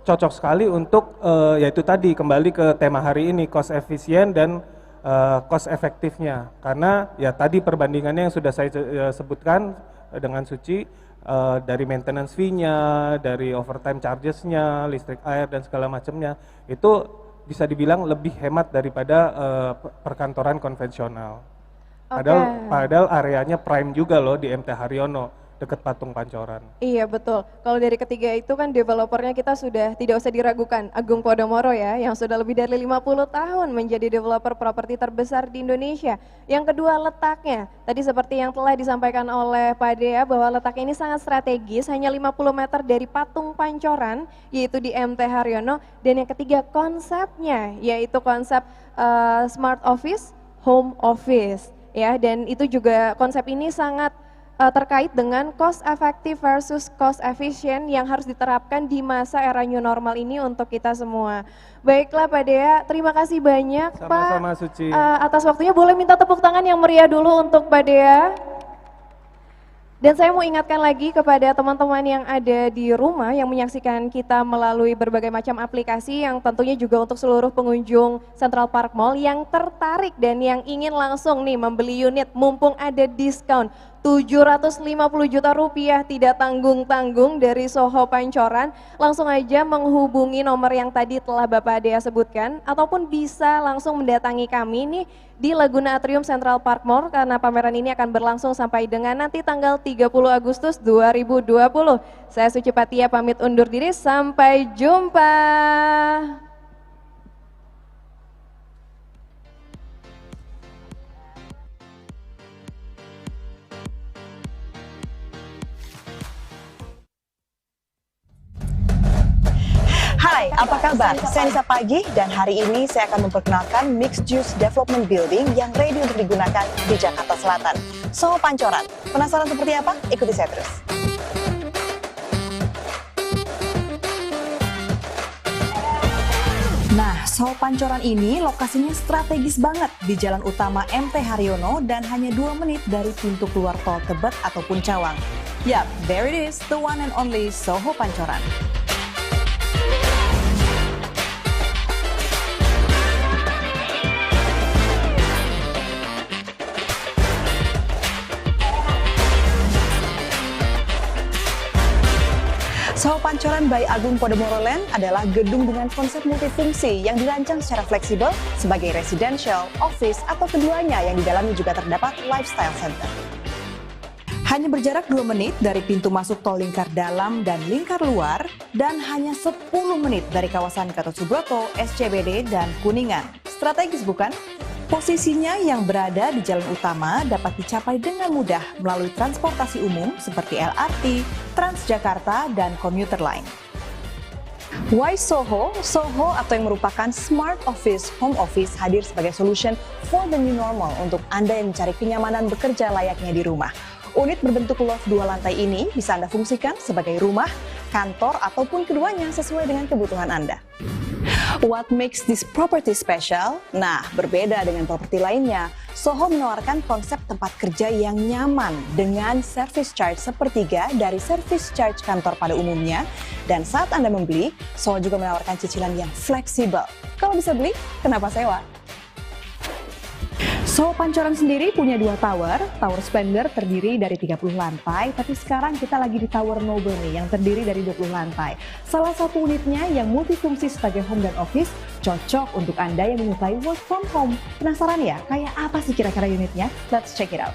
cocok sekali untuk yaitu tadi kembali ke tema hari ini, cost efisien dan cost efektifnya. Karena ya tadi perbandingannya yang sudah saya sebutkan dengan Suci, dari maintenance fee-nya, dari overtime charges-nya, listrik, air dan segala macamnya, itu bisa dibilang lebih hemat daripada perkantoran konvensional. Padahal areanya prime juga loh di MT Haryono, dekat Patung Pancoran. Iya betul, kalau dari ketiga itu kan developernya kita sudah tidak usah diragukan, Agung Podomoro ya, yang sudah lebih dari 50 tahun menjadi developer properti terbesar di Indonesia. Yang kedua letaknya, tadi seperti yang telah disampaikan oleh Pak Dea bahwa letaknya ini sangat strategis, hanya 50 meter dari Patung Pancoran, yaitu di MT Haryono. Dan yang ketiga konsepnya, yaitu konsep smart office, home office. Ya, dan itu juga konsep ini sangat terkait dengan cost efektif versus cost efisien yang harus diterapkan di masa era new normal ini untuk kita semua. Baiklah Pak Dea, terima kasih banyak Sama-sama, Pak Suci. atas waktunya. Boleh minta tepuk tangan yang meriah dulu untuk Pak Dea. Dan saya mau ingatkan lagi kepada teman-teman yang ada di rumah yang menyaksikan kita melalui berbagai macam aplikasi, yang tentunya juga untuk seluruh pengunjung Central Park Mall yang tertarik dan yang ingin langsung nih membeli unit mumpung ada diskon 750 juta rupiah tidak tanggung-tanggung dari Soho Pancoran, langsung aja menghubungi nomor yang tadi telah Bapak Dea sebutkan, ataupun bisa langsung mendatangi kami nih di Laguna Atrium Central Park Mall, karena pameran ini akan berlangsung sampai dengan nanti tanggal 30 Agustus 2020. Saya Suci Patia pamit undur diri, sampai jumpa. Hai, apa kabar? Saya Nisa Pagi dan hari ini saya akan memperkenalkan Mixed Use Development Building yang ready untuk digunakan di Jakarta Selatan, Soho Pancoran. Penasaran seperti apa? Ikuti saya terus. Nah, Soho Pancoran ini lokasinya strategis banget di jalan utama MT Haryono dan hanya 2 menit dari pintu keluar tol Tebet ataupun Cawang. Yap, there it is, the one and only Soho Pancoran. Soho Pancoran by Agung Podomoro Land adalah gedung dengan konsep multifungsi yang dirancang secara fleksibel sebagai residential, office, atau keduanya yang di dalamnya juga terdapat lifestyle center. Hanya berjarak 2 menit dari pintu masuk tol lingkar dalam dan lingkar luar, dan hanya 10 menit dari kawasan Gatot Subroto, SCBD, dan Kuningan. Strategis bukan? Posisinya yang berada di jalan utama dapat dicapai dengan mudah melalui transportasi umum seperti LRT, Transjakarta, dan komuter lain. Why Soho? Soho atau yang merupakan smart office, home office hadir sebagai solution for the new normal untuk Anda yang mencari kenyamanan bekerja layaknya di rumah. Unit berbentuk loft 2 lantai ini bisa Anda fungsikan sebagai rumah, kantor, ataupun keduanya sesuai dengan kebutuhan Anda. What makes this property special? Nah, berbeda dengan properti lainnya, Soho menawarkan konsep tempat kerja yang nyaman dengan service charge sepertiga dari service charge kantor pada umumnya. Dan saat Anda membeli, Soho juga menawarkan cicilan yang fleksibel. Kalau bisa beli, kenapa sewa? Soho Pancoran sendiri punya 2 tower. Tower Splendor terdiri dari 30 lantai, tapi sekarang kita lagi di Tower Noble nih yang terdiri dari 20 lantai. Salah satu unitnya yang multifungsi sebagai home dan office cocok untuk Anda yang menyukai work from home. Penasaran ya, kayak apa sih kira-kira unitnya? Let's check it out.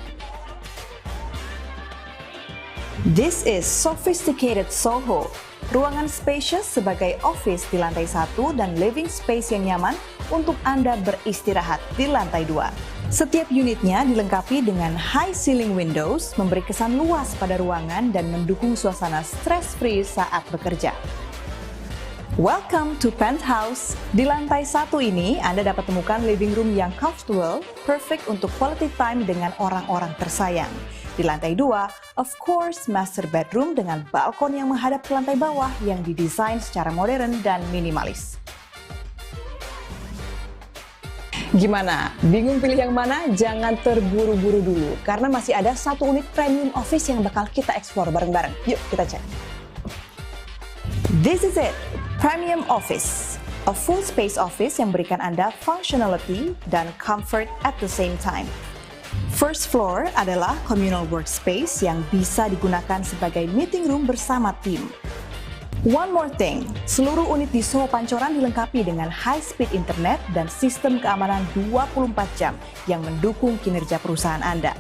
This is sophisticated Soho. Ruangan spacious sebagai office di lantai 1 dan living space yang nyaman untuk Anda beristirahat di lantai 2. Setiap unitnya dilengkapi dengan high ceiling windows, memberi kesan luas pada ruangan dan mendukung suasana stress-free saat bekerja. Welcome to Penthouse. Di lantai 1 ini, Anda dapat temukan living room yang comfortable, perfect untuk quality time dengan orang-orang tersayang. Di lantai 2, of course, master bedroom dengan balkon yang menghadap ke lantai bawah yang didesain secara modern dan minimalis. Gimana? Bingung pilih yang mana? Jangan terburu-buru dulu, karena masih ada 1 unit premium office yang bakal kita explore bareng-bareng. Yuk kita cek. This is it, Premium Office. A full space office yang berikan Anda functionality dan comfort at the same time. First floor adalah communal workspace yang bisa digunakan sebagai meeting room bersama tim. One more thing, seluruh unit di Soho Pancoran dilengkapi dengan high-speed internet dan sistem keamanan 24 jam yang mendukung kinerja perusahaan Anda.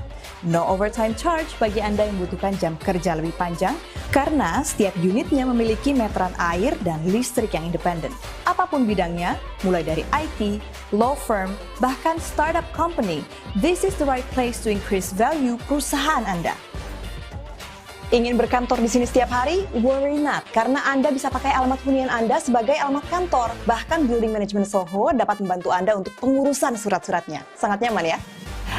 No overtime charge bagi Anda yang membutuhkan jam kerja lebih panjang, karena setiap unitnya memiliki meteran air dan listrik yang independen. Apapun bidangnya, mulai dari IT, law firm, bahkan startup company, this is the right place to increase value perusahaan Anda. Ingin berkantor di sini setiap hari? Worry not, karena Anda bisa pakai alamat hunian Anda sebagai alamat kantor. Bahkan Building Management Soho dapat membantu Anda untuk pengurusan surat-suratnya. Sangat nyaman ya?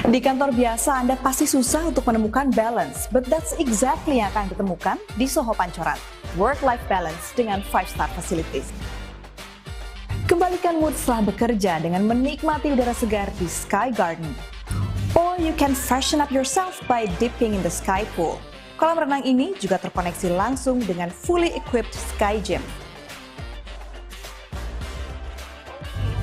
Di kantor biasa Anda pasti susah untuk menemukan balance, but that's exactly yang akan ditemukan di Soho Pancoran. Work-life balance dengan 5-star facilities. Kembalikan mood setelah bekerja dengan menikmati udara segar di Sky Garden. Or you can freshen up yourself by dipping in the Sky Pool. Kolam renang ini juga terkoneksi langsung dengan fully equipped Sky Gym.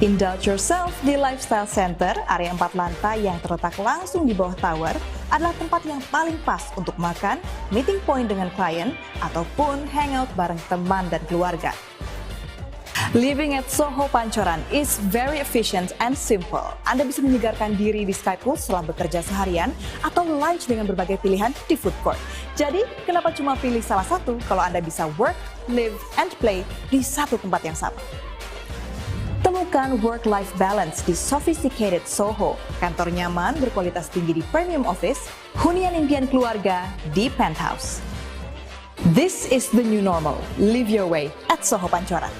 Indulge yourself di Lifestyle Center, area 4 lantai yang terletak langsung di bawah tower, adalah tempat yang paling pas untuk makan, meeting point dengan klien, ataupun hangout bareng teman dan keluarga. Living at Soho Pancoran is very efficient and simple. Anda bisa menyegarkan diri di Sky Pool setelah bekerja seharian atau lunch dengan berbagai pilihan di food court. Jadi, kenapa cuma pilih salah satu kalau Anda bisa work, live, and play di satu tempat yang sama? Temukan work-life balance di Sophisticated Soho, kantor nyaman berkualitas tinggi di Premium Office, hunian impian keluarga di Penthouse. This is the new normal. Live your way at Soho Pancoran.